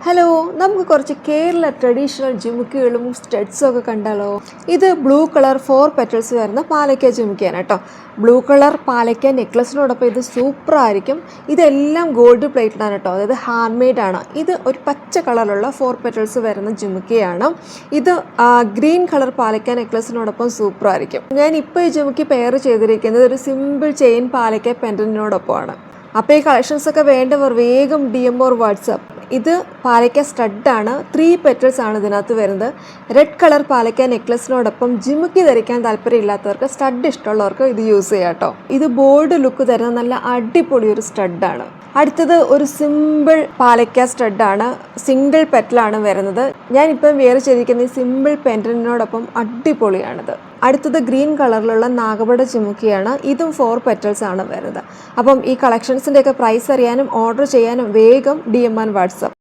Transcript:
Hello, നമുക്ക് കുറച്ച് Kerala traditional ജിമുക്കുകളും സ്റ്റഡ്സും ഒക്കെ കണ്ടാലോ? ഇത് ബ്ലൂ കളർ 4 പെറ്റൽസ് വരുന്ന പാലക്ക ജിമുക്കയാണ് കേട്ടോ. ബ്ലൂ കളർ പാലക്ക നെക്ലസിനോടൊപ്പം ഇത് സൂപ്പർ ആയിരിക്കും. ഇതെല്ലാം ഗോൾഡ് പ്ലേറ്റഡാണ് കേട്ടോ, അതായത് ഹാൻഡ് മെയ്ഡ് ആണ്. ഇത് ഒരു പച്ച കളറിലുള്ള 4 പെറ്റൽസ് വരുന്ന ജിമുക്കയാണ്. ഇത് ഗ്രീൻ കളർ പാലക്ക നെക്ലസിനോടൊപ്പം സൂപ്പർ ആയിരിക്കും. ഞാൻ ഇപ്പോൾ ഈ ജിമുക്കി പെയർ ചെയ്തിരിക്കുന്നത് ഒരു സിമ്പിൾ ചെയിൻ പാലക്ക പെൻഡന്റിനോടൊപ്പമാണ്. അപ്പോൾ ഈ കളക്ഷൻസ് ഒക്കെ വേണ്ടവർ വേഗം DM ഓർ വാട്സാപ്പ്. ഇത് പാലക്ക സ്റ്റഡാണ്, 3 പെറ്റൽസ് ആണ് ഇതിനകത്ത് വരുന്നത്. റെഡ് കളർ പാലക്ക നെക്ലസിനോടൊപ്പം ജിമുക്കി ധരിക്കാൻ താല്പര്യമില്ലാത്തവർക്ക്, സ്റ്റഡ് ഇഷ്ടമുള്ളവർക്ക് ഇത് യൂസ് ചെയ്യാം കേട്ടോ. ഇത് ബോൾഡ് ലുക്ക് തരുന്ന നല്ല അടിപൊളി ഒരു സ്റ്റഡാണ്. അടുത്തത് ഒരു സിമ്പിൾ പാലക്ക സ്റ്റഡാണ്, സിംഗിൾ പെറ്റലാണ് വരുന്നത്. ഞാനിപ്പം വെയർ ചെയ്തിരിക്കുന്ന ഈ സിമ്പിൾ പെൻഡന്റിനോടൊപ്പം അടിപൊളിയാണിത്. അടുത്തത് ഗ്രീൻ കളറിലുള്ള നാഗപട ജിമുക്കിയാണ്. ഇതും 4 പെറ്റൽസ് ആണ് വരുന്നത്. അപ്പം ഈ കളക്ഷൻസിൻ്റെയൊക്കെ പ്രൈസ് അറിയാനും ഓർഡർ ചെയ്യാനും വേഗം DM ആൻഡ് വാട്സാപ്പ്.